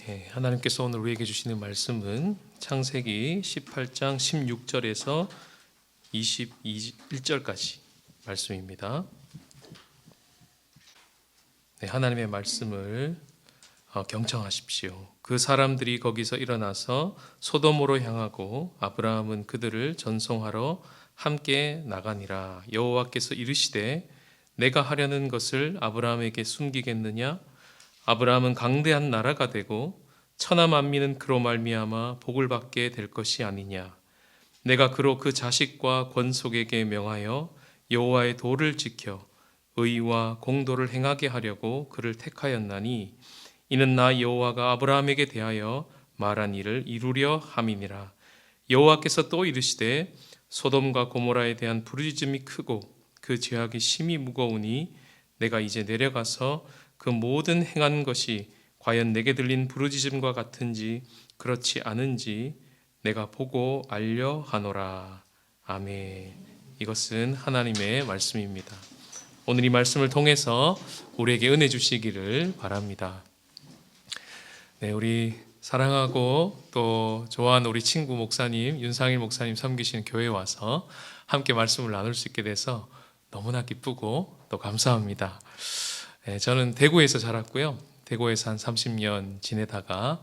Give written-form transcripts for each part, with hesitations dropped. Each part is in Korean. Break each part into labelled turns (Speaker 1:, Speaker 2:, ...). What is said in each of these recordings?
Speaker 1: 하나님께서 오늘 우리에게 주시는 말씀은 창세기 18장 16절에서 21절까지 말씀입니다. 하나님의 말씀을 경청하십시오. 그 사람들이 거기서 일어나서 소돔으로 향하고 아브라함은 그들을 전송하러 함께 나가니라. 여호와께서 이르시되 내가 하려는 것을 아브라함에게 숨기겠느냐? 아브라함은 강대한 나라가 되고 천하 만민은 그로 말미암아 복을 받게 될 것이 아니냐. 내가 그로 그 자식과 권속에게 명하여 여호와의 도를 지켜 의와 공도를 행하게 하려고 그를 택하였나니 이는 나 여호와가 아브라함에게 대하여 말한 일을 이루려 함이니라. 여호와께서 또 이르시되 소돔과 고모라에 대한 부르짖음이 크고 그 죄악이 심히 무거우니 내가 이제 내려가서 그 모든 행한 것이 과연 내게 들린 부르짖음과 같은지 그렇지 않은지 내가 보고 알려 하노라. 아멘. 이것은 하나님의 말씀입니다. 오늘 이 말씀을 통해서 우리에게 은혜 주시기를 바랍니다. 우리 사랑하고 또 좋아하는 우리 친구 목사님, 윤상일 목사님 섬기시는 교회에 와서 함께 말씀을 나눌 수 있게 돼서 너무나 기쁘고 또 감사합니다. 저는 대구에서 자랐고요. 대구에서 한 30년 지내다가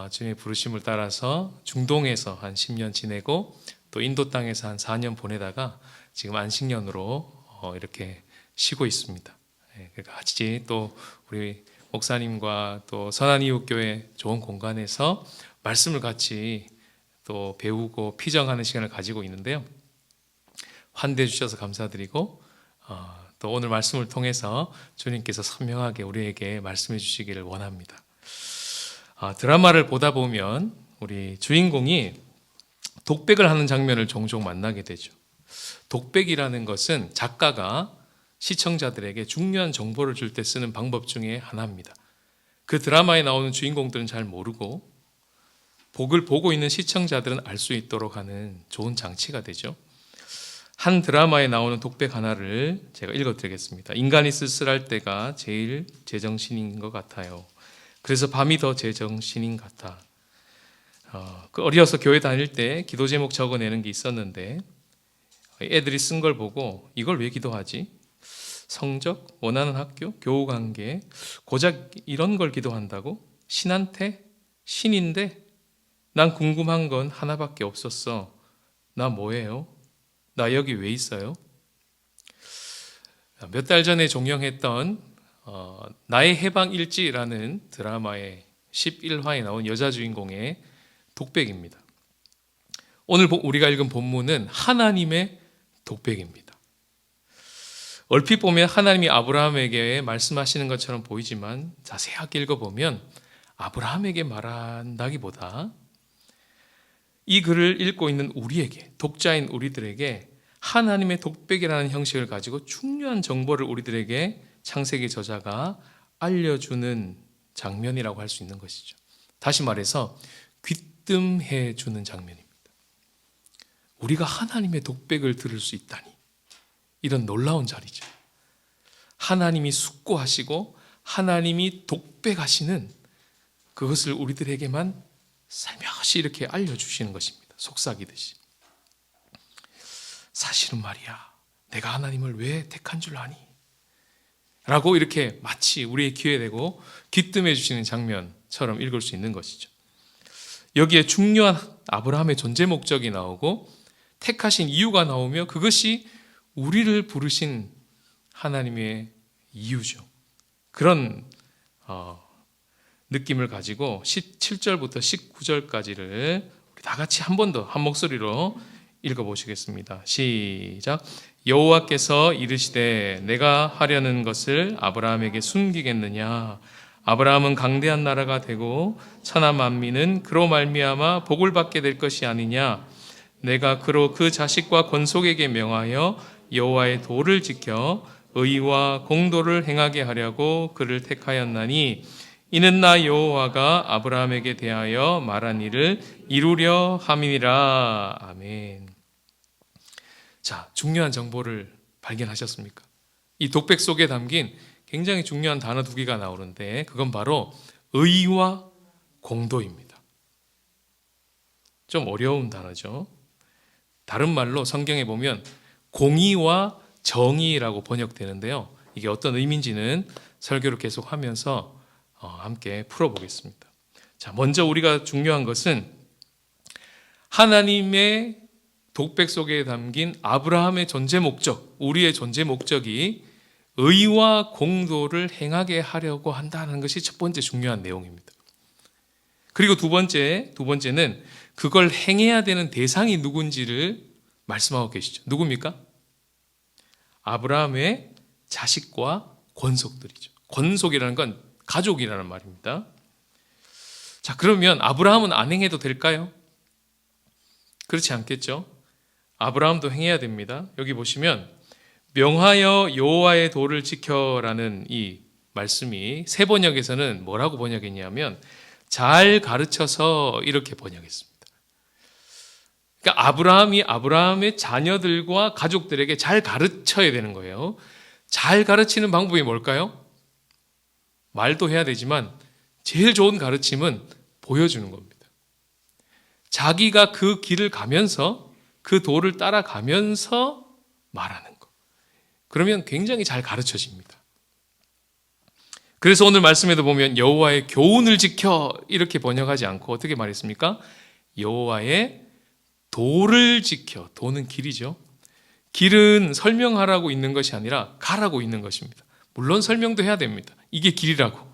Speaker 1: 주님의 부르심을 따라서 중동에서 한 10년 지내고 또 인도 땅에서 한 4년 보내다가 지금 안식년으로 이렇게 쉬고 있습니다. 같이 또 우리 목사님과 또 선한이웃교회 좋은 공간에서 말씀을 같이 또 배우고 피정하는 시간을 가지고 있는데요. 환대해 주셔서 감사드리고 또 오늘 말씀을 통해서 주님께서 선명하게 우리에게 말씀해 주시기를 원합니다. 드라마를 보다 보면 우리 주인공이 독백을 하는 장면을 종종 만나게 되죠. 독백이라는 것은 작가가 시청자들에게 중요한 정보를 줄 때 쓰는 방법 중에 하나입니다. 그 드라마에 나오는 주인공들은 잘 모르고 복을 보고 있는 시청자들은 알 수 있도록 하는 좋은 장치가 되죠. 한 드라마에 나오는 독백 하나를 제가 읽어드리겠습니다. 인간이 쓸쓸할 때가 제일 제정신인 것 같아요. 그래서 밤이 더 제정신인 같아. 어려서 교회 다닐 때 기도 제목 적어내는 게 있었는데 애들이 쓴 걸 보고 이걸 왜 기도하지? 성적, 원하는 학교, 교우관계, 고작 이런 걸 기도한다고? 신한테? 신인데? 난 궁금한 건 하나밖에 없었어. 나 뭐예요? 나 여기 왜 있어요? 몇 달 전에 종영했던 나의 해방일지라는 드라마의 11화에 나온 여자 주인공의 독백입니다. 오늘 우리가 읽은 본문은 하나님의 독백입니다. 얼핏 보면 하나님이 아브라함에게 말씀하시는 것처럼 보이지만 자세하게 읽어보면 아브라함에게 말한다기보다 이 글을 읽고 있는 우리에게, 독자인 우리들에게 하나님의 독백이라는 형식을 가지고 중요한 정보를 우리들에게 창세기 저자가 알려주는 장면이라고 할 수 있는 것이죠. 다시 말해서 귀뜸해 주는 장면입니다. 우리가 하나님의 독백을 들을 수 있다니 이런 놀라운 자리죠. 하나님이 숙고하시고 하나님이 독백하시는 그것을 우리들에게만 살며시 이렇게 알려주시는 것입니다. 속삭이듯이. 사실은 말이야, 내가 하나님을 왜 택한 줄 아니? 라고 이렇게 마치 우리의 귀에 대고 귀뜸해 주시는 장면처럼 읽을 수 있는 것이죠. 여기에 중요한 아브라함의 존재 목적이 나오고 택하신 이유가 나오며 그것이 우리를 부르신 하나님의 이유죠. 그런 느낌을 가지고 17절부터 19절까지를 우리 다 같이 한 번 더 한 목소리로 읽어보시겠습니다. 시작. 여호와께서 이르시되 내가 하려는 것을 아브라함에게 숨기겠느냐? 아브라함은 강대한 나라가 되고 천하 만민은 그로 말미암아 복을 받게 될 것이 아니냐? 내가 그로 그 자식과 권속에게 명하여 여호와의 도를 지켜 의와 공도를 행하게 하려고 그를 택하였나니 이는 나 여호와가 아브라함에게 대하여 말한 일을 이루려 함이니라. 아멘. 자, 중요한 정보를 발견하셨습니까? 이 독백 속에 담긴 굉장히 중요한 단어 두 개가 나오는데 그건 바로 의와 공도입니다. 좀 어려운 단어죠. 다른 말로 성경에 보면 공의와 정의라고 번역되는데요. 이게 어떤 의미인지는 설교를 계속하면서 함께 풀어보겠습니다. 자, 먼저 우리가 중요한 것은 하나님의 독백 속에 담긴 아브라함의 존재 목적, 우리의 존재 목적이 의와 공도를 행하게 하려고 한다는 것이 첫 번째 중요한 내용입니다. 그리고 두 번째는 그걸 행해야 되는 대상이 누군지를 말씀하고 계시죠. 누굽니까? 아브라함의 자식과 권속들이죠. 권속이라는 건 가족이라는 말입니다. 자, 그러면 아브라함은 안 행해도 될까요? 그렇지 않겠죠. 아브라함도 행해야 됩니다. 여기 보시면 명하여 여호와의 도를 지켜라는 이 말씀이 새 번역에서는 뭐라고 번역했냐면 잘 가르쳐서 이렇게 번역했습니다. 그러니까 아브라함의 자녀들과 가족들에게 잘 가르쳐야 되는 거예요. 잘 가르치는 방법이 뭘까요? 말도 해야 되지만 제일 좋은 가르침은 보여주는 겁니다. 자기가 그 길을 가면서 그 도를 따라가면서 말하는 것. 그러면 굉장히 잘 가르쳐집니다. 그래서 오늘 말씀에도 보면 여호와의 교훈을 지켜 이렇게 번역하지 않고 어떻게 말했습니까? 여호와의 도를 지켜. 도는 길이죠. 길은 설명하라고 있는 것이 아니라 가라고 있는 것입니다. 물론 설명도 해야 됩니다. 이게 길이라고.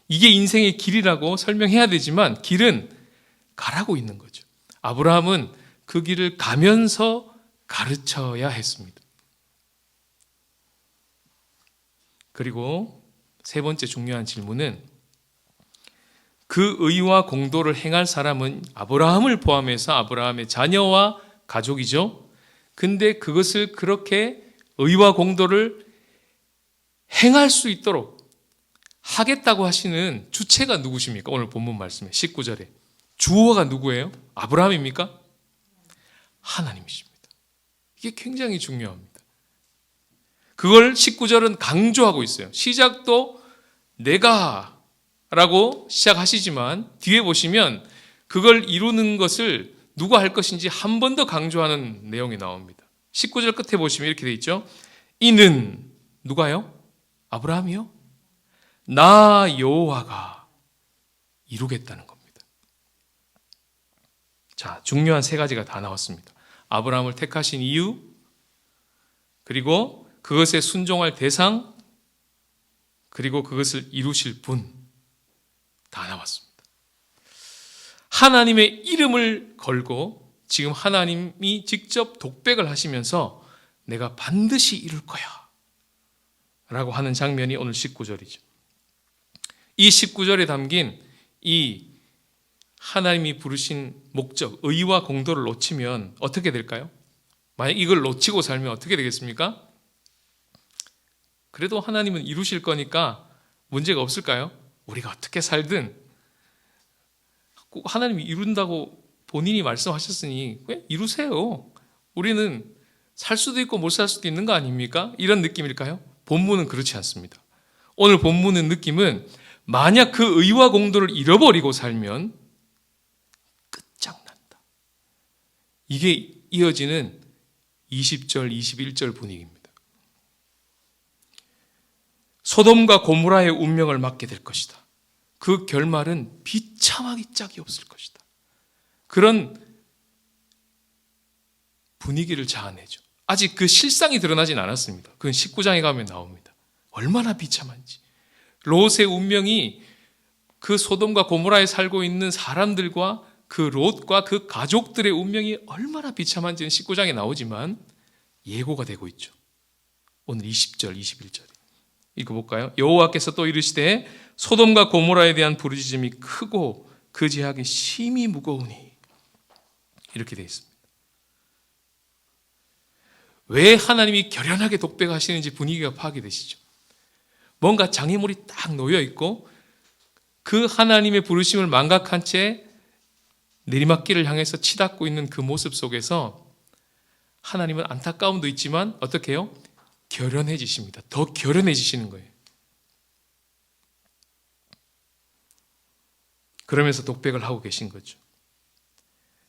Speaker 1: 이게 인생의 길이라고 설명해야 되지만 길은 가라고 있는 거죠. 아브라함은 그 길을 가면서 가르쳐야 했습니다. 그리고 세 번째 중요한 질문은 그 의와 공도를 행할 사람은 아브라함을 포함해서 아브라함의 자녀와 가족이죠. 근데 그것을 그렇게 의와 공도를 행할 수 있도록 하겠다고 하시는 주체가 누구십니까? 오늘 본문 말씀에 19절에 주어가 누구예요? 아브라함입니까? 하나님이십니다. 이게 굉장히 중요합니다. 그걸 19절은 강조하고 있어요. 시작도 내가 라고 시작하시지만 뒤에 보시면 그걸 이루는 것을 누가 할 것인지 한 번 더 강조하는 내용이 나옵니다. 19절 끝에 보시면 이렇게 돼 있죠. 이는 누가요? 아브라함이요? 나 여호와가 이루겠다는 겁니다. 자, 중요한 세 가지가 다 나왔습니다. 아브라함을 택하신 이유, 그리고 그것에 순종할 대상, 그리고 그것을 이루실 분, 다 나왔습니다. 하나님의 이름을 걸고 지금 하나님이 직접 독백을 하시면서 내가 반드시 이룰 거야 라고 하는 장면이 오늘 19절이죠. 이 19절에 담긴 이 하나님이 부르신 목적, 의와 공도를 놓치면 어떻게 될까요? 만약 이걸 놓치고 살면 어떻게 되겠습니까? 그래도 하나님은 이루실 거니까 문제가 없을까요? 우리가 어떻게 살든 꼭 하나님이 이룬다고 본인이 말씀하셨으니 왜 이루세요. 우리는 살 수도 있고 못 살 수도 있는 거 아닙니까? 이런 느낌일까요? 본문은 그렇지 않습니다. 오늘 본문의 느낌은 만약 그 의와 공도를 잃어버리고 살면 끝장난다. 이게 이어지는 20절, 21절 분위기입니다. 소돔과 고모라의 운명을 맞게 될 것이다. 그 결말은 비참하기 짝이 없을 것이다. 그런 분위기를 자아내죠. 아직 그 실상이 드러나진 않았습니다. 그건 19장에 가면 나옵니다. 얼마나 비참한지. 롯의 운명이 그 소돔과 고모라에 살고 있는 사람들과 그 롯과 그 가족들의 운명이 얼마나 비참한지는 19장에 나오지만 예고가 되고 있죠. 오늘 20절, 21절에. 읽어볼까요? 여호와께서 또 이르시되 소돔과 고모라에 대한 부르짖음이 크고 그 제약이 심히 무거우니 이렇게 되어 있습니다. 왜 하나님이 결연하게 독백하시는지 분위기가 파악이 되시죠. 뭔가 장애물이 딱 놓여 있고 그 하나님의 부르심을 망각한 채 내리막길을 향해서 치닫고 있는 그 모습 속에서 하나님은 안타까움도 있지만 어떻게 해요? 결연해지십니다. 더 결연해지시는 거예요. 그러면서 독백을 하고 계신 거죠.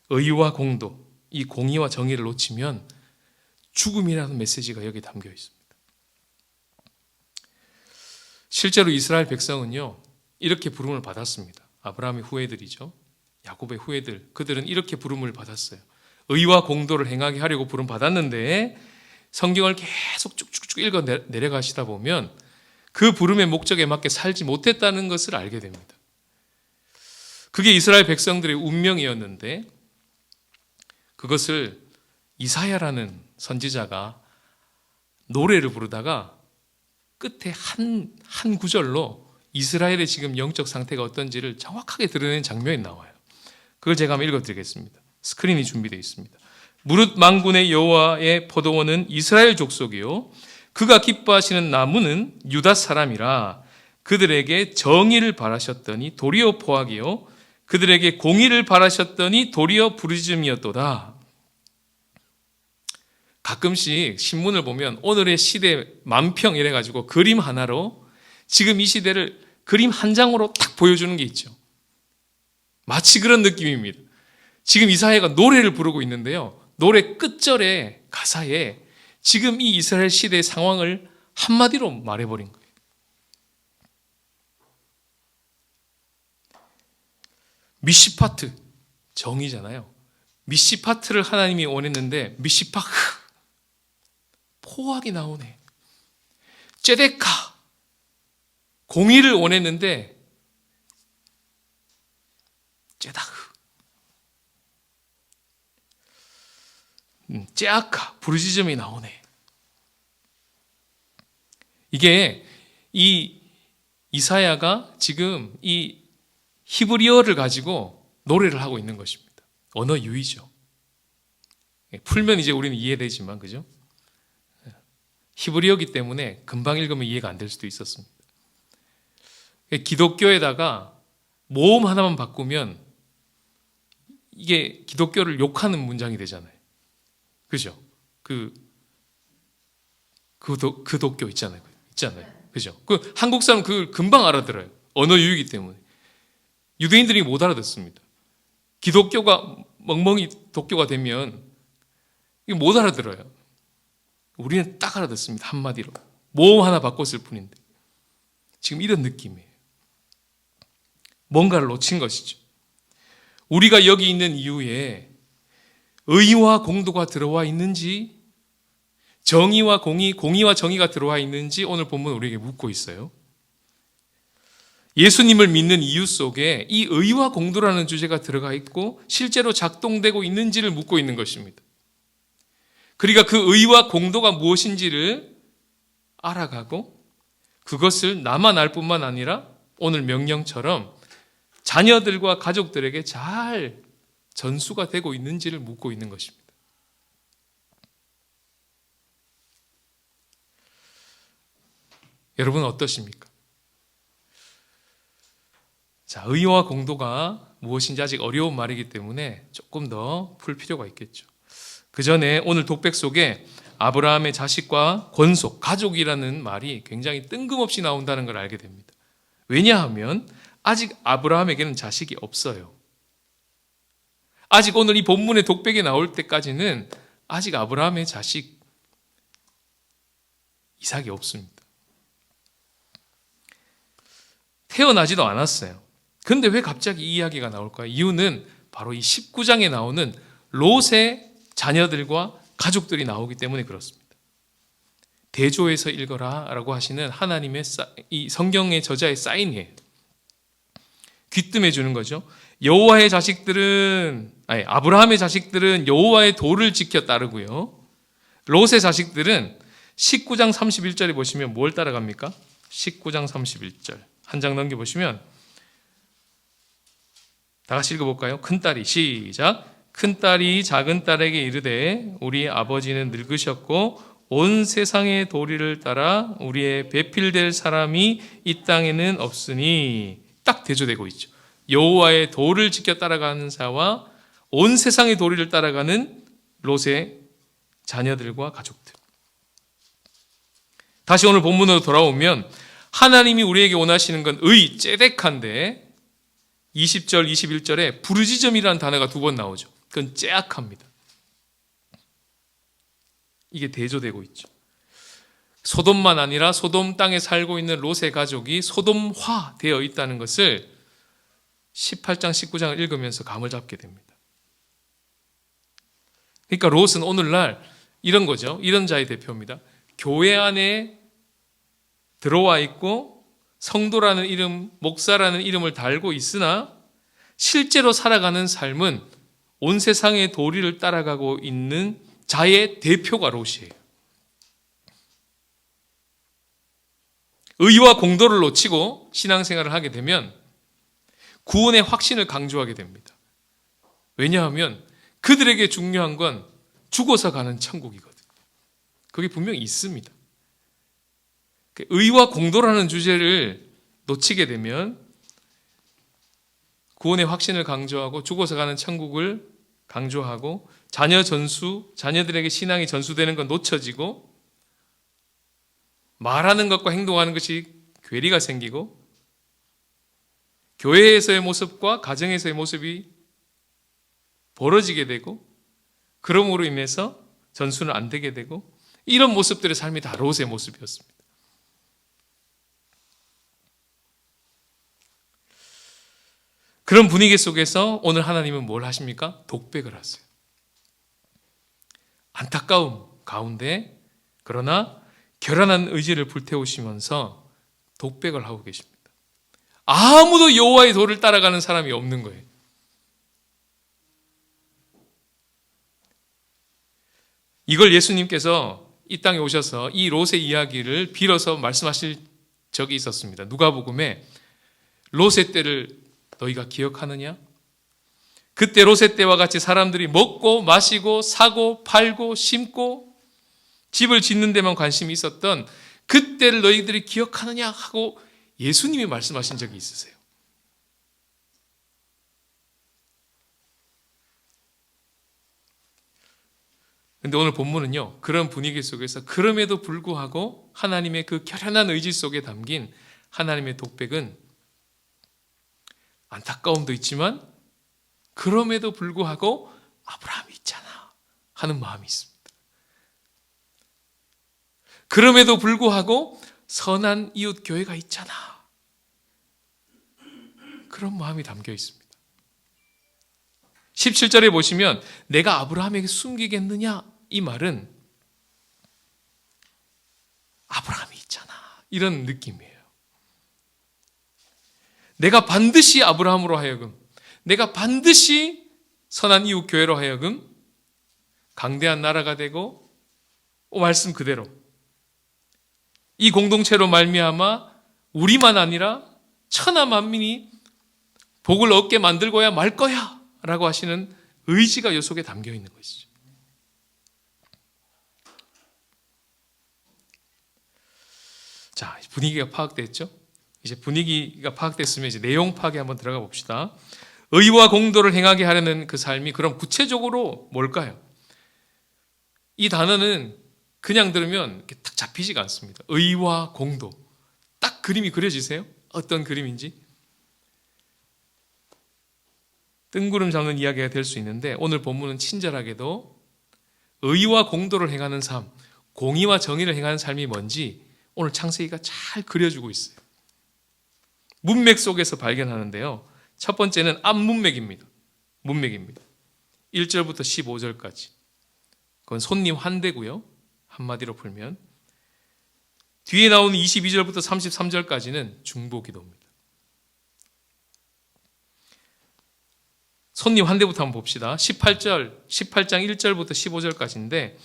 Speaker 1: 의와 공도, 이 공의와 정의를 놓치면 죽음이라는 메시지가 여기 담겨 있습니다. 실제로 이스라엘 백성은요, 이렇게 부름을 받았습니다. 아브라함의 후예들이죠. 야곱의 후예들, 그들은 이렇게 부름을 받았어요. 의와 공도를 행하게 하려고 부름 받았는데 성경을 계속 쭉쭉쭉 읽어 내려가시다 보면 그 부름의 목적에 맞게 살지 못했다는 것을 알게 됩니다. 그게 이스라엘 백성들의 운명이었는데 그것을 이사야라는 선지자가 노래를 부르다가 끝에 한 구절로 이스라엘의 지금 영적 상태가 어떤지를 정확하게 드러낸 장면이 나와요. 그걸 제가 한번 읽어드리겠습니다. 스크린이 준비되어 있습니다. 무릇 만군의 여호와의 포도원은 이스라엘 족속이요 그가 기뻐하시는 나무는 유다 사람이라. 그들에게 정의를 바라셨더니 도리어 포악이요 그들에게 공의를 바라셨더니 도리어 부르짖음이었도다. 가끔씩 신문을 보면 오늘의 시대 만평 이래가지고 그림 하나로 지금 이 시대를 그림 한 장으로 딱 보여주는 게 있죠. 마치 그런 느낌입니다. 지금 이사야가 노래를 부르고 있는데요. 노래 끝절에 가사에 지금 이 이스라엘 시대의 상황을 한마디로 말해버린 거예요. 미시파트, 정의잖아요. 미시파트를 하나님이 원했는데 미시파흐, 포악이 나오네. 째데카, 공의를 원했는데 째다흐, 째아카, 부르짖음이 나오네. 이게 이 이사야가 지금 이 히브리어를 가지고 노래를 하고 있는 것입니다. 언어 유희죠. 풀면 이제 우리는 이해되지만, 그죠? 히브리어기 때문에 금방 읽으면 이해가 안 될 수도 있었습니다. 기독교에다가 모음 하나만 바꾸면 이게 기독교를 욕하는 문장이 되잖아요. 그죠? 그 독교 있잖아요. 그죠? 그 한국 사람 그걸 금방 알아들어요. 언어 유희이기 때문에. 유대인들이 못 알아듣습니다. 기독교가 멍멍이 독교가 되면 이거 못 알아들어요. 우리는 딱 알아듣습니다. 한마디로. 모음 하나 바꿨을 뿐인데. 지금 이런 느낌이에요. 뭔가를 놓친 것이죠. 우리가 여기 있는 이유에 의와 공도가 들어와 있는지, 정의와 공의, 공의와 정의가 들어와 있는지 오늘 본문 우리에게 묻고 있어요. 예수님을 믿는 이유 속에 이 의와 공도라는 주제가 들어가 있고 실제로 작동되고 있는지를 묻고 있는 것입니다. 그러니까 그 의와 공도가 무엇인지를 알아가고 그것을 나만 알 뿐만 아니라 오늘 명령처럼 자녀들과 가족들에게 잘 전수가 되고 있는지를 묻고 있는 것입니다. 여러분은 어떠십니까? 자, 의와 공도가 무엇인지 아직 어려운 말이기 때문에 조금 더 풀 필요가 있겠죠. 그 전에 오늘 독백 속에 아브라함의 자식과 권속, 가족이라는 말이 굉장히 뜬금없이 나온다는 걸 알게 됩니다. 왜냐하면 아직 아브라함에게는 자식이 없어요. 아직 오늘 이 본문의 독백이 나올 때까지는 아직 아브라함의 자식 이삭이 없습니다. 태어나지도 않았어요. 근데 왜 갑자기 이 이야기가 나올까요? 이유는 바로 이 19장에 나오는 롯의 자녀들과 가족들이 나오기 때문에 그렇습니다. 대조해서 읽어라 라고 하시는 하나님의 이 성경의 저자의 사인이에요. 귀뜸해 주는 거죠. 여호와의 자식들은, 아브라함의 자식들은 여호와의 도를 지켜 따르고요. 롯의 자식들은 19장 31절에 보시면 뭘 따라갑니까? 19장 31절 한 장 넘겨보시면 다 같이 읽어볼까요? 큰딸이 시작. 큰딸이 작은딸에게 이르되 우리 아버지는 늙으셨고 온 세상의 도리를 따라 우리의 배필될 사람이 이 땅에는 없으니 딱 대조되고 있죠. 여호와의 도를 지켜 따라가는 자와 온 세상의 도리를 따라가는 롯의 자녀들과 가족들. 다시 오늘 본문으로 돌아오면 하나님이 우리에게 원하시는 건 의, 째덱한데 20절, 21절에 부르짖음이라는 단어가 2번 나오죠. 그건 째악합니다. 이게 대조되고 있죠. 소돔만 아니라 소돔 땅에 살고 있는 롯의 가족이 소돔화 되어 있다는 것을 18장, 19장을 읽으면서 감을 잡게 됩니다. 그러니까 롯은 오늘날 이런 거죠. 이런 자의 대표입니다. 교회 안에 들어와 있고 성도라는 이름, 목사라는 이름을 달고 있으나 실제로 살아가는 삶은 온 세상의 도리를 따라가고 있는 자의 대표가 롯이에요. 의와 공도를 놓치고 신앙생활을 하게 되면 구원의 확신을 강조하게 됩니다. 왜냐하면 그들에게 중요한 건 죽어서 가는 천국이거든요. 그게 분명히 있습니다. 의와 공도라는 주제를 놓치게 되면 구원의 확신을 강조하고 죽어서 가는 천국을 강조하고 자녀 전수, 자녀들에게 신앙이 전수되는 건 놓쳐지고 말하는 것과 행동하는 것이 괴리가 생기고 교회에서의 모습과 가정에서의 모습이 벌어지게 되고 그러므로 인해서 전수는 안 되게 되고 이런 모습들의 삶이 다 롯의 모습이었습니다. 그런 분위기 속에서 오늘 하나님은 뭘 하십니까? 독백을 하세요. 안타까움 가운데 그러나 결연한 의지를 불태우시면서 독백을 하고 계십니다. 아무도 여호와의 도를 따라가는 사람이 없는 거예요. 이걸 예수님께서 이 땅에 오셔서 이 롯의 이야기를 빌어서 말씀하실 적이 있었습니다. 누가복음에 롯의 때를 너희가 기억하느냐? 그때 롯의 때와 같이 사람들이 먹고 마시고 사고 팔고 심고 집을 짓는 데만 관심이 있었던 그때를 너희들이 기억하느냐 하고 예수님이 말씀하신 적이 있으세요. 그런데 오늘 본문은요, 그런 분위기 속에서 그럼에도 불구하고 하나님의 그 결연한 의지 속에 담긴 하나님의 독백은 안타까움도 있지만 그럼에도 불구하고 아브라함이 있잖아 하는 마음이 있습니다. 그럼에도 불구하고 선한 이웃 교회가 있잖아. 그런 마음이 담겨 있습니다. 17절에 보시면 내가 아브라함에게 숨기겠느냐? 이 말은 아브라함이 있잖아. 이런 느낌이에요. 내가 반드시 아브라함으로 하여금, 내가 반드시 선한 이웃 교회로 하여금 강대한 나라가 되고 말씀 그대로 이 공동체로 말미암아 우리만 아니라 천하 만민이 복을 얻게 만들고야 말 거야 라고 하시는 의지가 이 속에 담겨 있는 것이죠. 자, 분위기가 파악됐죠? 이제 분위기가 파악됐으면 이제 내용 파악에 한번 들어가 봅시다. 의와 공도를 행하게 하려는 그 삶이 그럼 구체적으로 뭘까요? 이 단어는 그냥 들으면 이렇게 딱 잡히지가 않습니다. 의와 공도. 딱 그림이 그려지세요? 어떤 그림인지? 뜬구름 잡는 이야기가 될 수 있는데 오늘 본문은 친절하게도 의와 공도를 행하는 삶, 공의와 정의를 행하는 삶이 뭔지 오늘 창세기가 잘 그려주고 있어요. 문맥 속에서 발견하는데요. 첫 번째는 앞문맥입니다. 문맥입니다. 1절부터 15절까지. 그건 손님 환대고요. 한마디로 풀면. 뒤에 나오는 22절부터 33절까지는 중보기도입니다. 손님 환대부터 한번 봅시다. 18장 1절부터 15절까지인데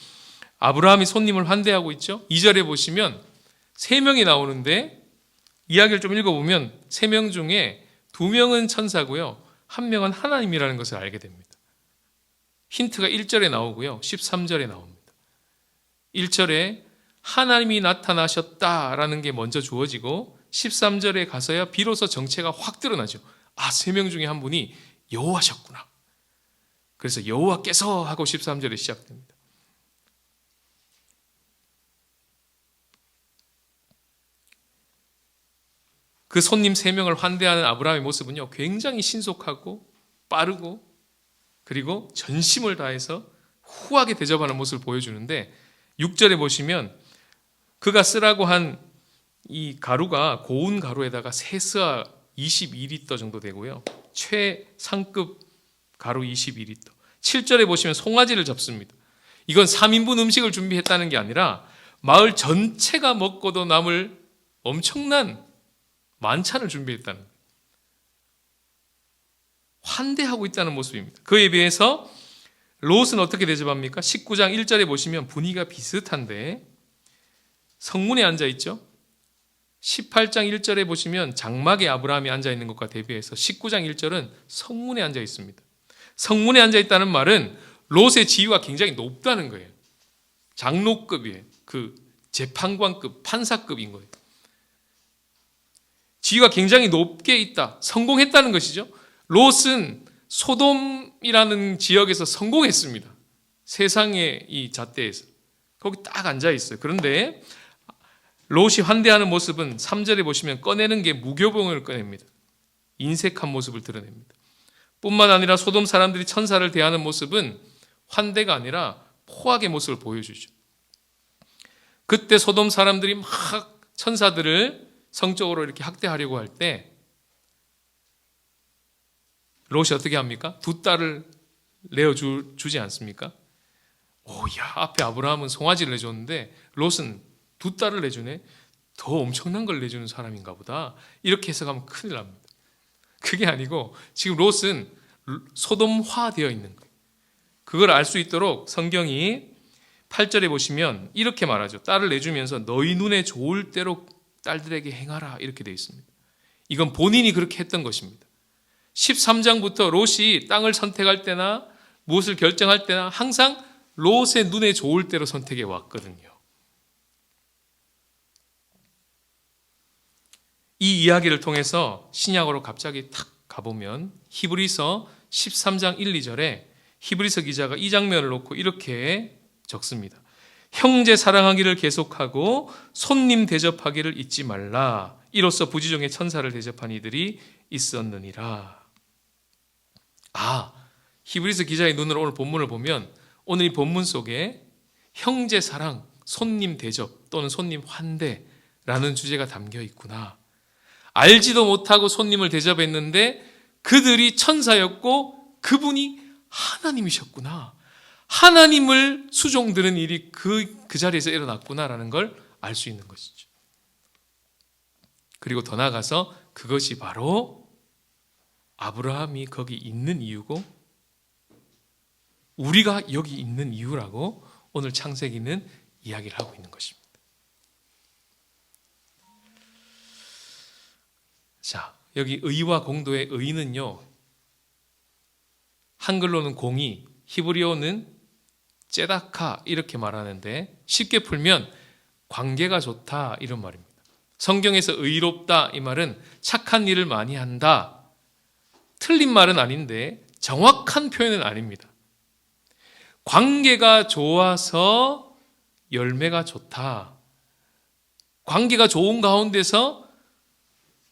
Speaker 1: 아브라함이 손님을 환대하고 있죠. 2절에 보시면 3명이 나오는데 이야기를 좀 읽어보면 3명 중에 2명은 천사고요. 1명은 하나님이라는 것을 알게 됩니다. 힌트가 1절에 나오고요. 13절에 나옵니다. 1절에 하나님이 나타나셨다라는 게 먼저 주어지고 13절에 가서야 비로소 정체가 확 드러나죠. 아, 3명 중에 한 분이 여호와셨구나. 그래서 여호와께서 하고 13절에 시작됩니다. 그 손님 3명을 환대하는 아브라함의 모습은요, 굉장히 신속하고 빠르고 그리고 전심을 다해서 후하게 대접하는 모습을 보여주는데 6절에 보시면 그가 쓰라고 한 이 가루가 고운 가루에다가 세스아 22리터 정도 되고요. 최상급 가루 22리터. 7절에 보시면 송아지를 잡습니다. 이건 3인분 음식을 준비했다는 게 아니라 마을 전체가 먹고도 남을 엄청난 만찬을 준비했다는 거예요. 환대하고 있다는 모습입니다. 그에 비해서 롯은 어떻게 대접합니까? 19장 1절에 보시면 분위기가 비슷한데 성문에 앉아 있죠. 18장 1절에 보시면 장막에 아브라함이 앉아 있는 것과 대비해서 19장 1절은 성문에 앉아 있습니다. 성문에 앉아 있다는 말은 롯의 지위가 굉장히 높다는 거예요. 장로급이에요. 그 재판관급, 판사급인 거예요. 지위가 굉장히 높게 있다. 성공했다는 것이죠. 롯은 소돔이라는 지역에서 성공했습니다. 세상의 이 잣대에서. 거기 딱 앉아 있어요. 그런데 롯이 환대하는 모습은 3절에 보시면 꺼내는 게 무교병을 꺼냅니다. 인색한 모습을 드러냅니다. 뿐만 아니라 소돔 사람들이 천사를 대하는 모습은 환대가 아니라 포악의 모습을 보여주죠. 그때 소돔 사람들이 막 천사들을 성적으로 이렇게 학대하려고 할 때 롯이 어떻게 합니까? 2딸을 내어주지 않습니까? 오야, 앞에 아브라함은 송아지를 내줬는데 롯은 2딸을 내주네? 더 엄청난 걸 내주는 사람인가 보다. 이렇게 해석하면 큰일 납니다. 그게 아니고 지금 롯은 소돔화되어 있는 거예요. 그걸 알 수 있도록 성경이 8절에 보시면 이렇게 말하죠. 딸을 내주면서 너희 눈에 좋을 대로 딸들에게 행하라 이렇게 되어 있습니다. 이건 본인이 그렇게 했던 것입니다. 13장부터 롯이 땅을 선택할 때나 무엇을 결정할 때나 항상 롯의 눈에 좋을 대로 선택해 왔거든요. 이 이야기를 통해서 신약으로 갑자기 탁 가보면 히브리서 13장 1, 2절에 히브리서 기자가 이 장면을 놓고 이렇게 적습니다. 형제 사랑하기를 계속하고 손님 대접하기를 잊지 말라. 이로써 부지중에 천사를 대접한 이들이 있었느니라. 히브리서 기자의 눈으로 오늘 본문을 보면 오늘 이 본문 속에 형제 사랑, 손님 대접 또는 손님 환대라는 주제가 담겨 있구나. 알지도 못하고 손님을 대접했는데 그들이 천사였고 그분이 하나님이셨구나. 하나님을 수종드는 일이 그 자리에서 일어났구나라는 걸 알 수 있는 것이죠. 그리고 더 나아가서 그것이 바로 아브라함이 거기 있는 이유고 우리가 여기 있는 이유라고 오늘 창세기는 이야기를 하고 있는 것입니다. 자, 여기 의와 공도의 의는요, 한글로는 공의, 히브리어는 째다카 이렇게 말하는데 쉽게 풀면 관계가 좋다 이런 말입니다. 성경에서 의롭다 이 말은 착한 일을 많이 한다. 틀린 말은 아닌데 정확한 표현은 아닙니다. 관계가 좋아서 열매가 좋다. 관계가 좋은 가운데서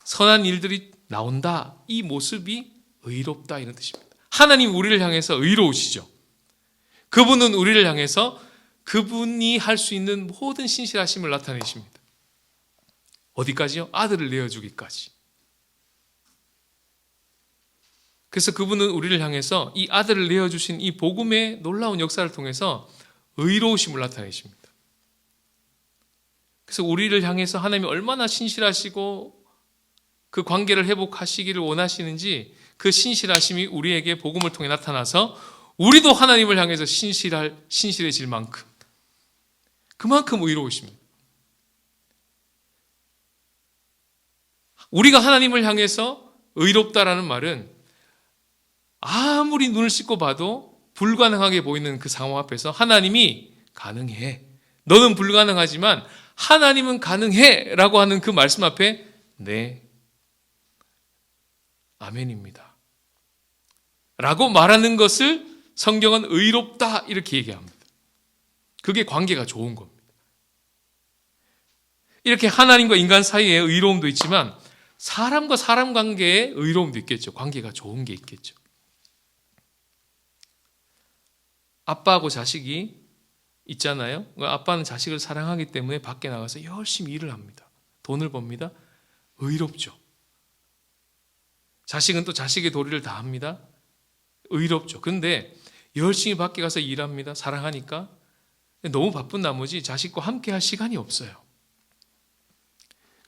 Speaker 1: 선한 일들이 나온다. 이 모습이 의롭다 이런 뜻입니다. 하나님 우리를 향해서 의로우시죠. 그분은 우리를 향해서 그분이 할 수 있는 모든 신실하심을 나타내십니다. 어디까지요? 아들을 내어주기까지. 그래서 그분은 우리를 향해서 이 아들을 내어주신 이 복음의 놀라운 역사를 통해서 의로우심을 나타내십니다. 그래서 우리를 향해서 하나님이 얼마나 신실하시고 그 관계를 회복하시기를 원하시는지 그 신실하심이 우리에게 복음을 통해 나타나서 우리도 하나님을 향해서 신실해질 만큼 그만큼 의로우십니다. 우리가 하나님을 향해서 의롭다라는 말은 아무리 눈을 씻고 봐도 불가능하게 보이는 그 상황 앞에서 하나님이 가능해. 너는 불가능하지만 하나님은 가능해 라고 하는 그 말씀 앞에 네, 아멘입니다 라고 말하는 것을 성경은 의롭다 이렇게 얘기합니다. 그게 관계가 좋은 겁니다. 이렇게 하나님과 인간 사이에 의로움도 있지만 사람과 사람 관계에 의로움도 있겠죠. 관계가 좋은 게 있겠죠. 아빠하고 자식이 있잖아요. 아빠는 자식을 사랑하기 때문에 밖에 나가서 열심히 일을 합니다. 돈을 법니다. 의롭죠. 자식은 또 자식의 도리를 다 합니다. 의롭죠. 그런데 열심히 밖에 가서 일합니다. 사랑하니까. 너무 바쁜 나머지 자식과 함께 할 시간이 없어요.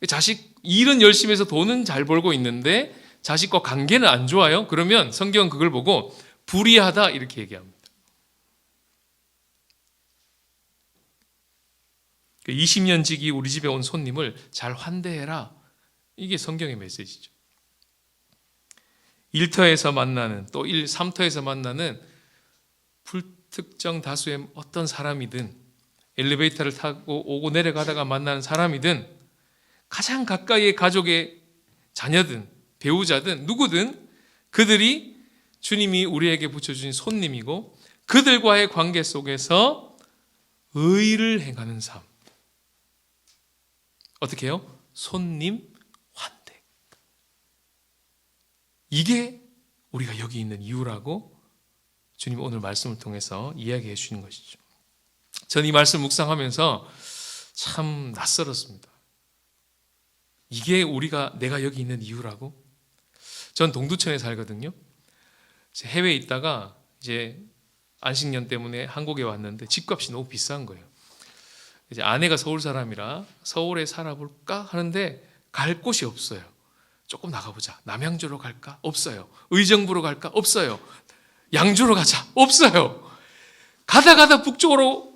Speaker 1: 자식 일은 열심히 해서 돈은 잘 벌고 있는데 자식과 관계는 안 좋아요. 그러면 성경은 그걸 보고 불의하다 이렇게 얘기합니다. 20년 지기 우리 집에 온 손님을 잘 환대해라. 이게 성경의 메시지죠. 일터에서 만나는 또 3터에서 만나는 불특정 다수의 어떤 사람이든 엘리베이터를 타고 오고 내려가다가 만나는 사람이든 가장 가까이의 가족의 자녀든 배우자든 누구든 그들이 주님이 우리에게 붙여주신 손님이고 그들과의 관계 속에서 의를 행하는 삶. 어떻게 해요? 손님 환대. 이게 우리가 여기 있는 이유라고 주님 오늘 말씀을 통해서 이야기해 주시는 것이죠. 저는 이 말씀 묵상하면서 참 낯설었습니다. 이게 내가 여기 있는 이유라고? 전 동두천에 살거든요. 해외에 있다가 이제 안식년 때문에 한국에 왔는데 집값이 너무 비싼 거예요. 이제 아내가 서울 사람이라 서울에 살아볼까 하는데 갈 곳이 없어요. 조금 나가보자. 남양주로 갈까? 없어요. 의정부로 갈까? 없어요. 양주로 가자. 없어요. 가다 북쪽으로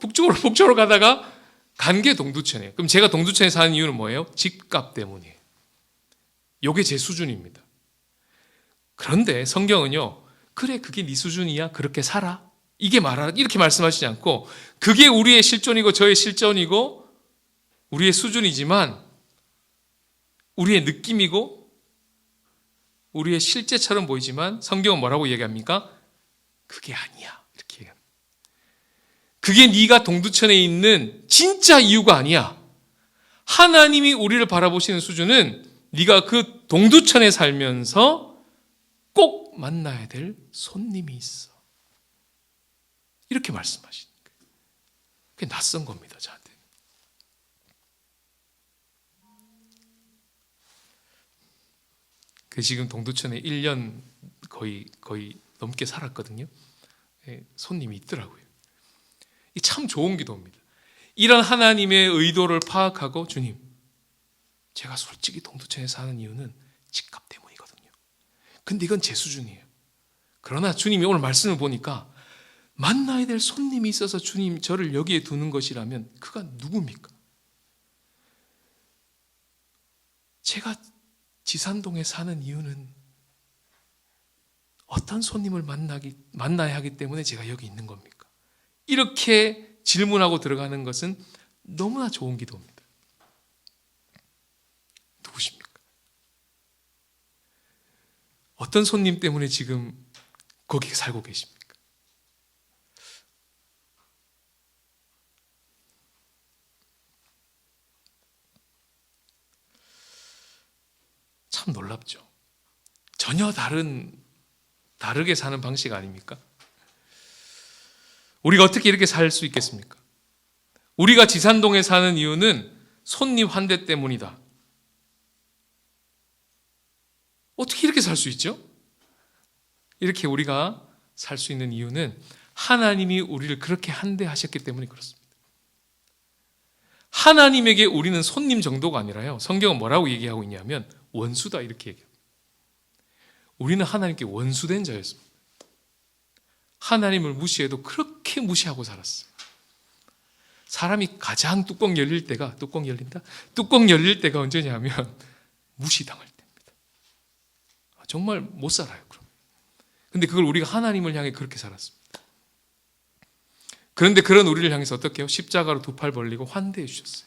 Speaker 1: 가다가 간 게 동두천이에요. 그럼 제가 동두천에 사는 이유는 뭐예요? 집값 때문이에요. 이게 제 수준입니다. 그런데 성경은요, 그래 그게 네 수준이야? 그렇게 살아? 이렇게 말씀하시지 않고 그게 우리의 실존이고 저의 실존이고 우리의 수준이지만 우리의 느낌이고 우리의 실제처럼 보이지만 성경은 뭐라고 얘기합니까? 그게 아니야. 이렇게 얘기합니다. 그게 네가 동두천에 있는 진짜 이유가 아니야. 하나님이 우리를 바라보시는 수준은 네가 그 동두천에 살면서 꼭 만나야 될 손님이 있어. 이렇게 말씀하시는 거예요. 그게 낯선 겁니다, 저한테. 지금 동두천에 1년 거의 넘게 살았거든요. 손님이 있더라고요. 이 참 좋은 기도입니다. 이런 하나님의 의도를 파악하고 주님, 제가 솔직히 동두천에 사는 이유는 집값 때문이거든요. 근데 이건 제 수준이에요. 그러나 주님이 오늘 말씀을 보니까 만나야 될 손님이 있어서 주님 저를 여기에 두는 것이라면 그가 누굽니까? 제가 지산동에 사는 이유는 어떤 손님을 만나야 하기 때문에 제가 여기 있는 겁니까? 이렇게 질문하고 들어가는 것은 너무나 좋은 기도입니다. 누구십니까? 어떤 손님 때문에 지금 거기 살고 계십니까? 참 놀랍죠. 전혀 다르게 사는 방식 아닙니까? 우리가 어떻게 이렇게 살 수 있겠습니까? 우리가 지산동에 사는 이유는 손님 환대 때문이다. 어떻게 이렇게 살 수 있죠? 이렇게 우리가 살 수 있는 이유는 하나님이 우리를 그렇게 환대하셨기 때문에 그렇습니다. 하나님에게 우리는 손님 정도가 아니라요. 성경은 뭐라고 얘기하고 있냐면 원수다 이렇게 얘기해요. 우리는 하나님께 원수된 자였습니다. 하나님을 무시해도 그렇게 무시하고 살았어요. 사람이 가장 뚜껑 열릴 때가 언제냐면 무시당할 때입니다. 정말 못 살아요. 그런데 그걸 우리가 하나님을 향해 그렇게 살았습니다. 그런데 그런 우리를 향해서 어떻게 해요? 십자가로 두 팔 벌리고 환대해 주셨어요.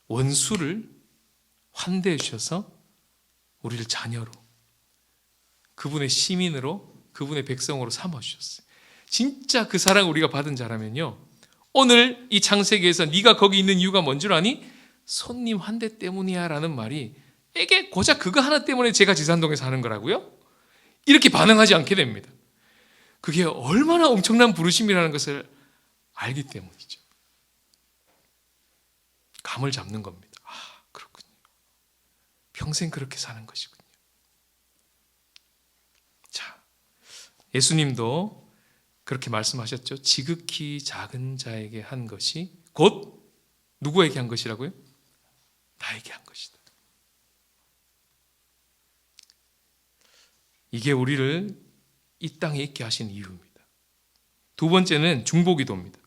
Speaker 1: 원수를 환대해 주셔서 우리를 자녀로 그분의 시민으로 그분의 백성으로 삼아주셨어요. 진짜 그 사랑 우리가 받은 자라면요, 오늘 이 창세기에서 네가 거기 있는 이유가 뭔 줄 아니? 손님 환대 때문이야 라는 말이 에게 고작 그거 하나 때문에 제가 지산동에 사는 거라고요? 이렇게 반응하지 않게 됩니다. 그게 얼마나 엄청난 부르심이라는 것을 알기 때문이죠. 감을 잡는 겁니다. 아, 그렇군요. 평생 그렇게 사는 것이군요. 자, 예수님도 그렇게 말씀하셨죠. 지극히 작은 자에게 한 것이 곧 누구에게 한 것이라고요? 나에게 한 것이다. 이게 우리를 이 땅에 있게 하신 이유입니다. 두 번째는 중보기도입니다.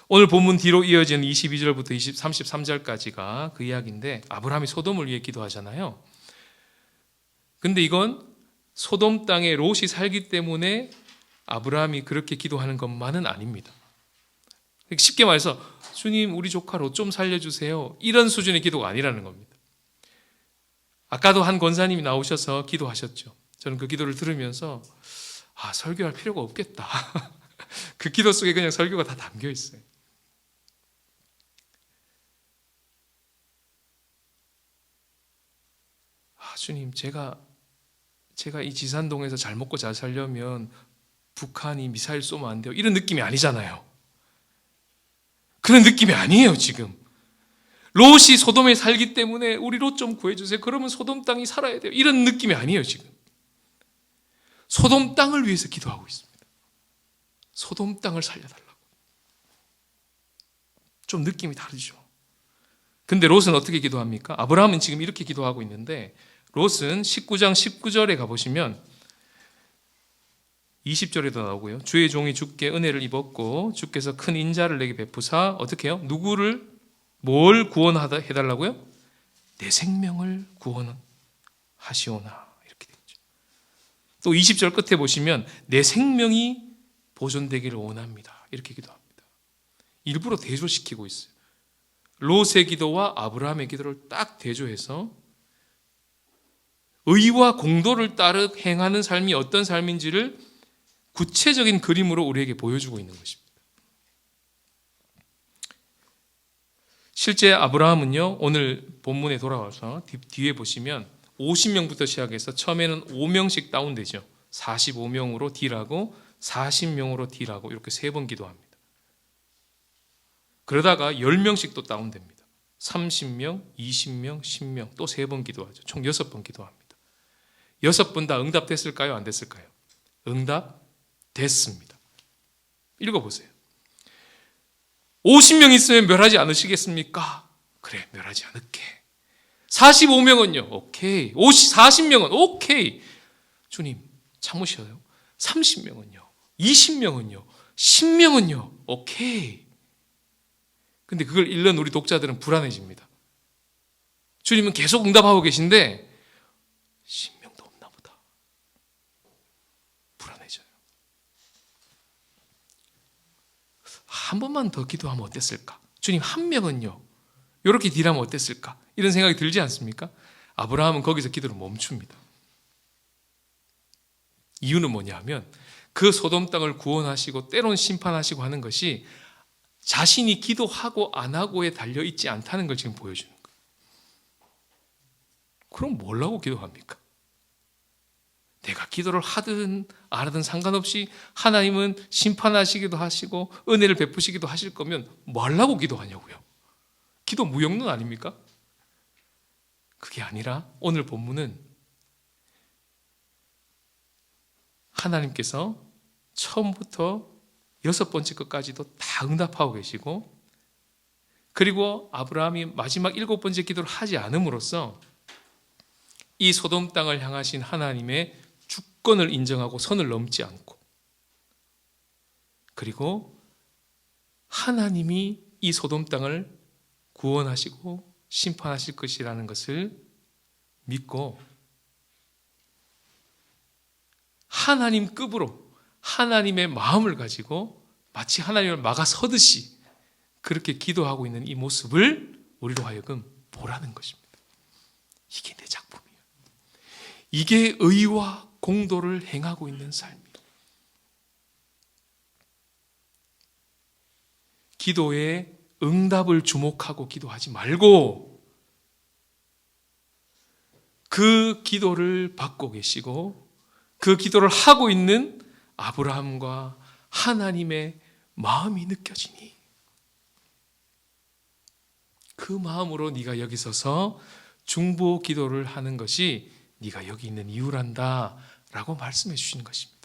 Speaker 1: 오늘 본문 뒤로 이어지는 22절부터 33절까지가 그 이야기인데 아브라함이 소돔을 위해 기도하잖아요. 근데 이건 소돔 땅에 롯이 살기 때문에 아브라함이 그렇게 기도하는 것만은 아닙니다. 쉽게 말해서 주님 우리 조카 롯 좀 살려주세요. 이런 수준의 기도가 아니라는 겁니다. 아까도 한 권사님이 나오셔서 기도하셨죠. 저는 그 기도를 들으면서 설교할 필요가 없겠다. 그 기도 속에 그냥 설교가 다 담겨 있어요. 주님 제가 이 지산동에서 잘 먹고 잘 살려면 북한이 미사일 쏘면 안 돼요. 이런 느낌이 아니잖아요. 그런 느낌이 아니에요 지금. 롯이 소돔에 살기 때문에 우리 롯 좀 구해주세요. 그러면 소돔 땅이 살아야 돼요. 이런 느낌이 아니에요 지금. 소돔 땅을 위해서 기도하고 있습니다. 소돔 땅을 살려달라고. 좀 느낌이 다르죠. 근데 롯은 어떻게 기도합니까? 아브라함은 지금 이렇게 기도하고 있는데 롯은 19장 19절에 가보시면 20절에도 나오고요. 주의 종이 주께 은혜를 입었고 주께서 큰 인자를 내게 베푸사 어떻게 해요? 누구를 뭘 구원해달라고요? 내 생명을 구원하시오나 이렇게 되죠. 또 20절 끝에 보시면 내 생명이 보존되기를 원합니다. 이렇게 기도합니다. 일부러 대조시키고 있어요. 롯의 기도와 아브라함의 기도를 딱 대조해서 의와 공도를 따르 행하는 삶이 어떤 삶인지를 구체적인 그림으로 우리에게 보여주고 있는 것입니다. 실제 아브라함은요, 오늘 본문에 돌아와서 뒤에 보시면 50명부터 시작해서 처음에는 5명씩 다운되죠. 45명으로 딜하고 40명으로 딜하고 이렇게 3번 기도합니다. 그러다가 10명씩 또 다운됩니다. 30명, 20명, 10명 또 3번 기도하죠. 총 6번 기도합니다. 6번 다 응답됐을까요? 안 됐을까요? 응답됐습니다. 읽어보세요. 50명 있으면 멸하지 않으시겠습니까? 그래, 멸하지 않을게. 45명은요? 오케이. 40명은 오케이. 주님, 참으셔요. 30명은요? 20명은요? 10명은요? 오케이. 근데 그걸 읽는 우리 독자들은 불안해집니다. 주님은 계속 응답하고 계신데 10명도 없나 보다. 불안해져요. 한 번만 더 기도하면 어땠을까? 주님 한 명은요? 이렇게 딜하면 어땠을까? 이런 생각이 들지 않습니까? 아브라함은 거기서 기도를 멈춥니다. 이유는 뭐냐 하면 그 소돔 땅을 구원하시고 때론 심판하시고 하는 것이 자신이 기도하고 안 하고에 달려있지 않다는 걸 지금 보여주는 거예요. 그럼 뭐라고 기도합니까? 내가 기도를 하든 안 하든 상관없이 하나님은 심판하시기도 하시고 은혜를 베푸시기도 하실 거면 뭐라고 기도하냐고요. 기도 무용론 아닙니까? 그게 아니라 오늘 본문은 하나님께서 처음부터 6번째 것까지도 다 응답하고 계시고 그리고 아브라함이 마지막 7번째 기도를 하지 않음으로써 이 소돔 땅을 향하신 하나님의 주권을 인정하고 선을 넘지 않고 그리고 하나님이 이 소돔 땅을 구원하시고 심판하실 것이라는 것을 믿고 하나님급으로 하나님의 마음을 가지고 마치 하나님을 막아서듯이 그렇게 기도하고 있는 이 모습을 우리로 하여금 보라는 것입니다. 이게 내 작품이에요. 이게 의와 공도를 행하고 있는 삶이에요. 기도에 응답을 주목하고 기도하지 말고 그 기도를 받고 계시고 그 기도를 하고 있는 아브라함과 하나님의 마음이 느껴지니 그 마음으로 네가 여기 서서 중보 기도를 하는 것이 네가 여기 있는 이유란다 라고 말씀해 주시는 것입니다.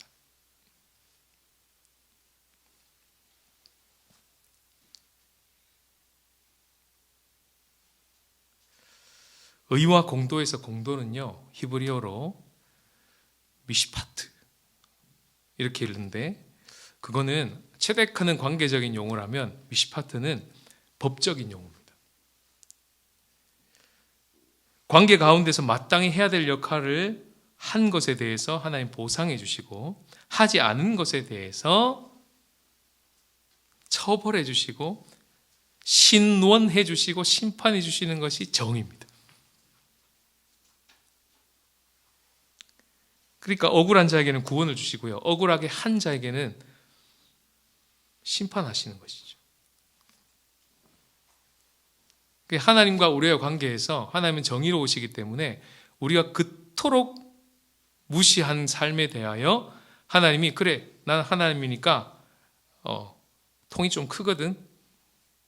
Speaker 1: 의와 공도에서 공도는요, 히브리어로 미시파트 이렇게 읽는데, 그거는 체덱하는 관계적인 용어라면 미시파트는 법적인 용어입니다. 관계 가운데서 마땅히 해야 될 역할을 한 것에 대해서 하나님 보상해 주시고, 하지 않은 것에 대해서 처벌해 주시고 신원해 주시고 심판해 주시는 것이 정의입니다. 그러니까 억울한 자에게는 구원을 주시고요, 억울하게 한 자에게는 심판하시는 것이죠. 하나님과 우리의 관계에서 하나님은 정의로우시기 때문에 우리가 그토록 무시한 삶에 대하여 하나님이 그래, 난 하나님이니까 통이 좀 크거든,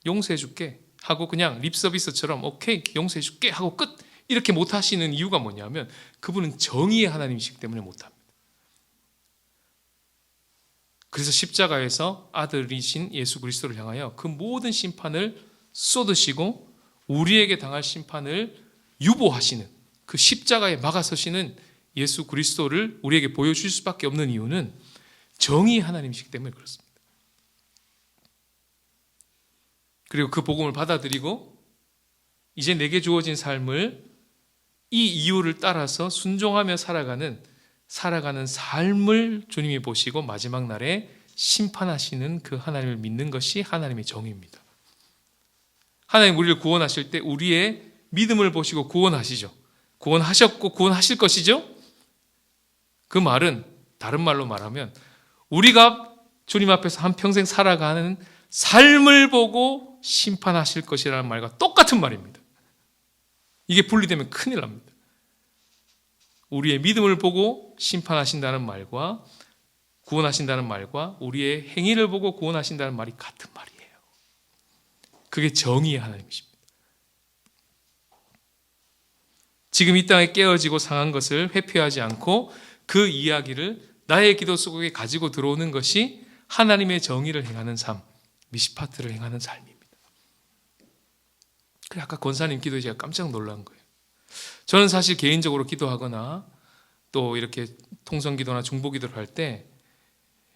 Speaker 1: 용서해 줄게 하고 그냥 립서비스처럼 오케이 용서해 줄게 하고 끝, 이렇게 못하시는 이유가 뭐냐면 그분은 정의의 하나님이시기 때문에 못합니다. 그래서 십자가에서 아들이신 예수 그리스도를 향하여 그 모든 심판을 쏟으시고 우리에게 당할 심판을 유보하시는, 그 십자가에 막아서시는 예수 그리스도를 우리에게 보여주실 수밖에 없는 이유는 정의의 하나님이시기 때문에 그렇습니다. 그리고 그 복음을 받아들이고 이제 내게 주어진 삶을 이 이유를 따라서 순종하며 살아가는 삶을 주님이 보시고 마지막 날에 심판하시는 그 하나님을 믿는 것이 하나님의 정의입니다. 하나님 우리를 구원하실 때 우리의 믿음을 보시고 구원하시죠. 구원하셨고 구원하실 것이죠. 그 말은 다른 말로 말하면 우리가 주님 앞에서 한평생 살아가는 삶을 보고 심판하실 것이라는 말과 똑같은 말입니다. 이게 분리되면 큰일 납니다. 우리의 믿음을 보고 심판하신다는 말과 구원하신다는 말과 우리의 행위를 보고 구원하신다는 말이 같은 말이에요. 그게 정의의 하나님이십니다. 지금 이 땅에 깨어지고 상한 것을 회피하지 않고 그 이야기를 나의 기도 속에 가지고 들어오는 것이 하나님의 정의를 행하는 삶, 미시파트를 행하는 삶입니다. 그래, 아까 권사님 기도에 제가 깜짝 놀란 거예요. 저는 사실 개인적으로 기도하거나 또 이렇게 통성기도나 중보기도를 할 때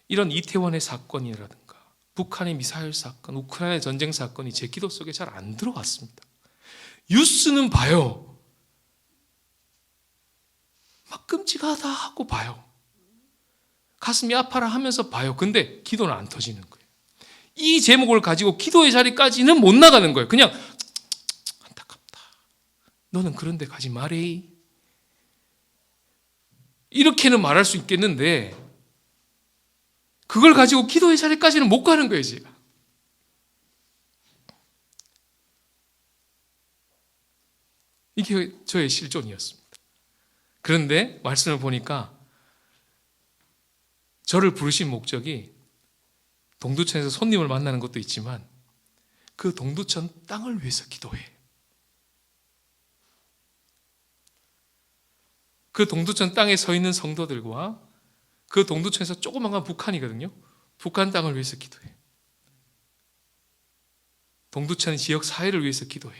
Speaker 1: 이런 이태원의 사건이라든가 북한의 미사일 사건, 우크라이나 전쟁 사건이 제 기도 속에 잘 안 들어갔습니다. 뉴스는 봐요. 막 끔찍하다 하고 봐요. 가슴이 아파라 하면서 봐요. 근데 기도는 안 터지는 거예요. 이 제목을 가지고 기도의 자리까지는 못 나가는 거예요. 그냥 안타깝다, 너는 그런 데 가지 마래, 이렇게는 말할 수 있겠는데 그걸 가지고 기도의 자리까지는 못 가는 거예요. 제가 이게 저의 실존이었습니다. 그런데 말씀을 보니까 저를 부르신 목적이 동두천에서 손님을 만나는 것도 있지만 그 동두천 땅을 위해서 기도해. 그 동두천 땅에 서 있는 성도들과 그 동두천에서 조그만한 북한이거든요. 북한 땅을 위해서 기도해. 동두천 지역 사회를 위해서 기도해.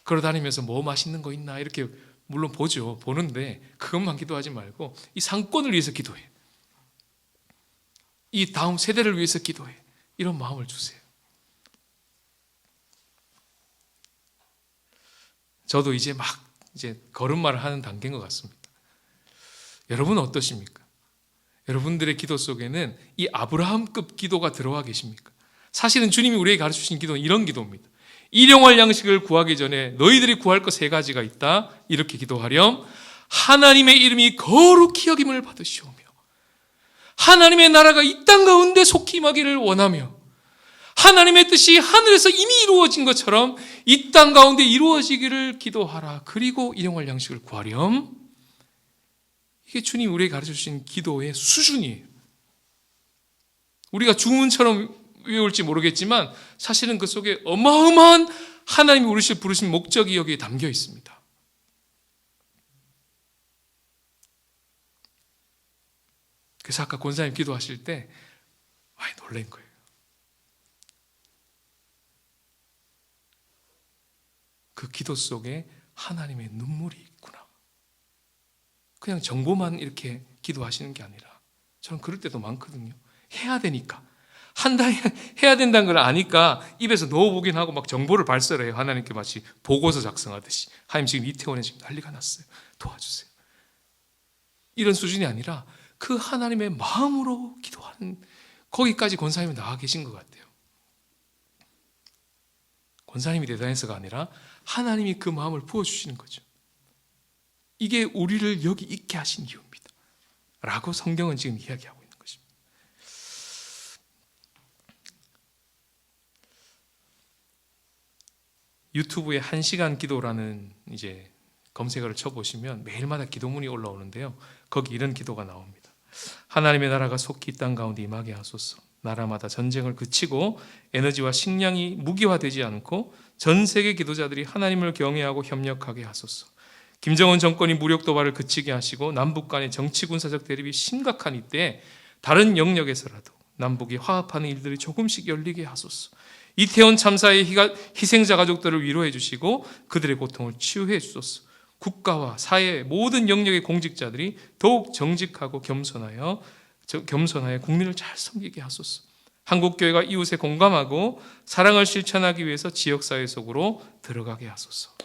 Speaker 1: 걸어다니면서 뭐 맛있는 거 있나 이렇게 물론 보죠. 보는데 그것만 기도하지 말고 이 상권을 위해서 기도해. 이 다음 세대를 위해서 기도해. 이런 마음을 주세요. 저도 이제 걸음마를 하는 단계인 것 같습니다. 여러분은 어떠십니까? 여러분들의 기도 속에는 이 아브라함급 기도가 들어와 계십니까? 사실은 주님이 우리에게 가르쳐주신 기도는 이런 기도입니다. 일용할 양식을 구하기 전에 너희들이 구할 것 세 가지가 있다. 이렇게 기도하렴. 하나님의 이름이 거룩히 여김을 받으시오며 하나님의 나라가 이 땅 가운데 속히 임하기를 원하며 하나님의 뜻이 하늘에서 이미 이루어진 것처럼 이 땅 가운데 이루어지기를 기도하라. 그리고 일용할 양식을 구하렴. 이게 주님 우리에게 가르쳐 주신 기도의 수준이에요. 우리가 주문처럼 외울지 모르겠지만 사실은 그 속에 어마어마한 하나님이 우리를 부르신 목적이 여기에 담겨 있습니다. 그래서 아까 권사님 기도하실 때 많이 놀란 거예요. 그 기도 속에 하나님의 눈물이 있구나. 그냥 정보만 이렇게 기도하시는 게 아니라 저는 그럴 때도 많거든요. 해야 되니까. 해야 된다는 걸 아니까 입에서 넣어보긴 하고 막 정보를 발설해요. 하나님께 마치 보고서 작성하듯이. 하나님 지금 이태원에 지금 난리가 났어요. 도와주세요. 이런 수준이 아니라 그 하나님의 마음으로 기도하는 거기까지 권사님이 나와 계신 것 같아요. 권사님이 대단해서가 아니라 하나님이 그 마음을 부어주시는 거죠. 이게 우리를 여기 있게 하신 이유입니다. 라고 성경은 지금 이야기하고 있는 것입니다. 유튜브에 1시간 기도라는 이제 검색어를 쳐보시면 매일마다 기도문이 올라오는데요. 거기 이런 기도가 나옵니다. 하나님의 나라가 속히 이 땅 가운데 임하게 하소서. 나라마다 전쟁을 그치고 에너지와 식량이 무기화되지 않고 전 세계 기도자들이 하나님을 경외하고 협력하게 하소서. 김정은 정권이 무력 도발을 그치게 하시고 남북 간의 정치 군사적 대립이 심각한 이때 다른 영역에서라도 남북이 화합하는 일들이 조금씩 열리게 하소서. 이태원 참사의 희생자 가족들을 위로해 주시고 그들의 고통을 치유해 주소서. 국가와 사회 모든 영역의 공직자들이 더욱 정직하고 겸손하여 국민을 잘 섬기게 하소서. 한국교회가 이웃에 공감하고 사랑을 실천하기 위해서 지역사회 속으로 들어가게 하소서.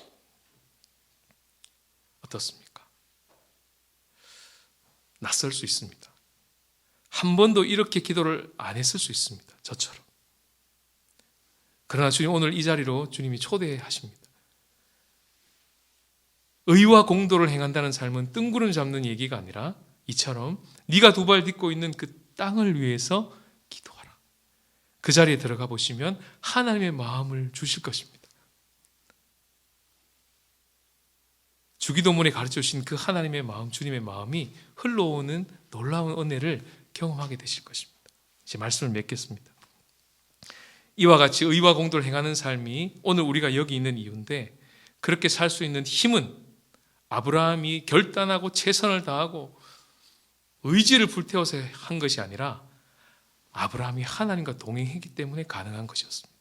Speaker 1: 어떻습니까? 낯설 수 있습니다. 한 번도 이렇게 기도를 안 했을 수 있습니다. 저처럼. 그러나 주님 오늘 이 자리로 주님이 초대하십니다. 의와 공도를 행한다는 삶은 뜬구름 잡는 얘기가 아니라 이처럼 네가 두 발 딛고 있는 그 땅을 위해서 기도하라. 그 자리에 들어가 보시면 하나님의 마음을 주실 것입니다. 주기도문에 가르쳐 주신 그 하나님의 마음, 주님의 마음이 흘러오는 놀라운 은혜를 경험하게 되실 것입니다. 이제 말씀을 맺겠습니다. 이와 같이 의와 공도를 행하는 삶이 오늘 우리가 여기 있는 이유인데 그렇게 살 수 있는 힘은 아브라함이 결단하고 최선을 다하고 의지를 불태워서 한 것이 아니라 아브라함이 하나님과 동행했기 때문에 가능한 것이었습니다.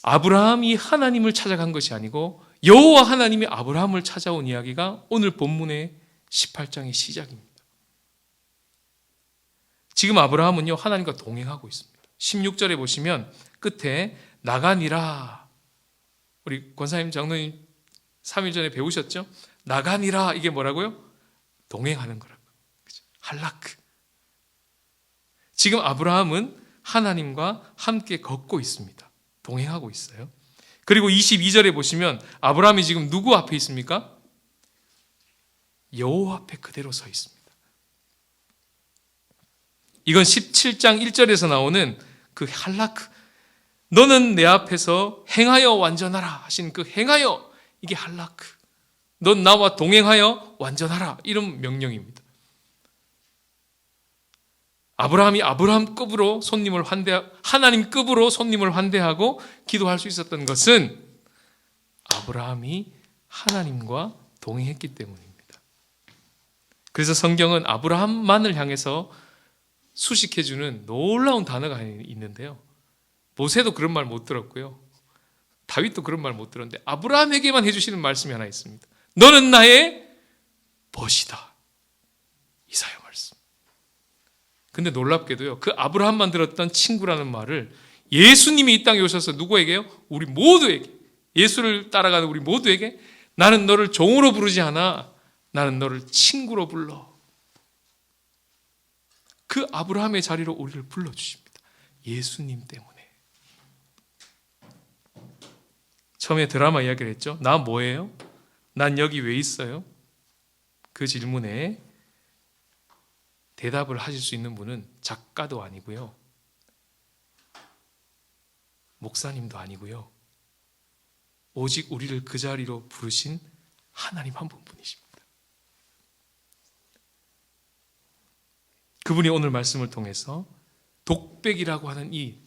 Speaker 1: 아브라함이 하나님을 찾아간 것이 아니고 여호와 하나님이 아브라함을 찾아온 이야기가 오늘 본문의 18장의 시작입니다. 지금 아브라함은요 하나님과 동행하고 있습니다. 16절에 보시면 끝에 나가니라, 우리 권사님 장로님 3일 전에 배우셨죠? 나가니라 이게 뭐라고요? 동행하는 거라고. 할라크. 지금 아브라함은 하나님과 함께 걷고 있습니다. 동행하고 있어요. 그리고 22절에 보시면 아브라함이 지금 누구 앞에 있습니까? 여호와 앞에 그대로 서 있습니다. 이건 17장 1절에서 나오는 그 할라크, 너는 내 앞에서 행하여 완전하라 하신 그 행하여, 이게 할라크, 넌 나와 동행하여 완전하라, 이런 명령입니다. 아브라함이 아브라함급으로 하나님급으로 손님을 환대하고 기도할 수 있었던 것은 아브라함이 하나님과 동행했기 때문입니다. 그래서 성경은 아브라함만을 향해서 수식해주는 놀라운 단어가 있는데요. 모세도 그런 말 못 들었고요. 다윗도 그런 말 못 들었는데 아브라함에게만 해주시는 말씀이 하나 있습니다. 너는 나의 벗이다. 이사야 말씀. 근데 놀랍게도요, 그 아브라함만 들었던 친구라는 말을 예수님이 이 땅에 오셔서 누구에게요? 우리 모두에게, 예수를 따라가는 우리 모두에게 나는 너를 종으로 부르지 않아, 나는 너를 친구로 불러. 그 아브라함의 자리로 우리를 불러주십니다. 예수님 때문에. 처음에 드라마 이야기를 했죠. 나 뭐예요? 난 여기 왜 있어요? 그 질문에 대답을 하실 수 있는 분은 작가도 아니고요, 목사님도 아니고요. 오직 우리를 그 자리로 부르신 하나님 한 분뿐이십니다. 그분이 오늘 말씀을 통해서 독백이라고 하는 이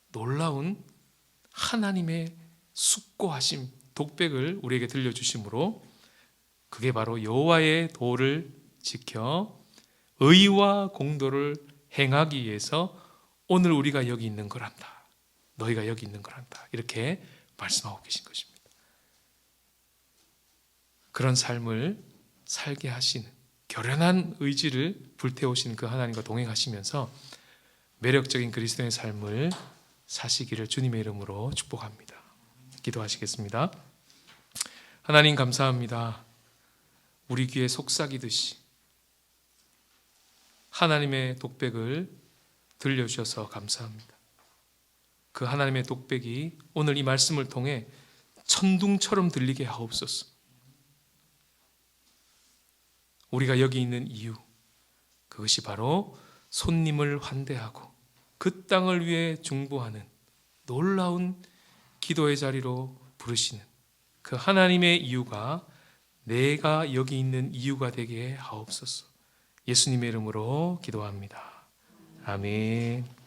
Speaker 1: 놀라운 하나님의 숙고하심, 독백을 우리에게 들려주심으로 그게 바로 여호와의 도를 지켜 의와 공도를 행하기 위해서 오늘 우리가 여기 있는 거란다. 너희가 여기 있는 거란다. 이렇게 말씀하고 계신 것입니다. 그런 삶을 살게 하시는 결연한 의지를 불태우신 그 하나님과 동행하시면서 매력적인 그리스도의 삶을 사시기를 주님의 이름으로 축복합니다. 기도하시겠습니다. 하나님 감사합니다. 우리 귀에 속삭이듯이 하나님의 독백을 들려주셔서 감사합니다. 그 하나님의 독백이 오늘 이 말씀을 통해 천둥처럼 들리게 하옵소서. 우리가 여기 있는 이유, 그것이 바로 손님을 환대하고 그 땅을 위해 중보하는 놀라운 기도의 자리로 부르시는 그 하나님의 이유가 내가 여기 있는 이유가 되게 하옵소서. 예수님의 이름으로 기도합니다. 아멘.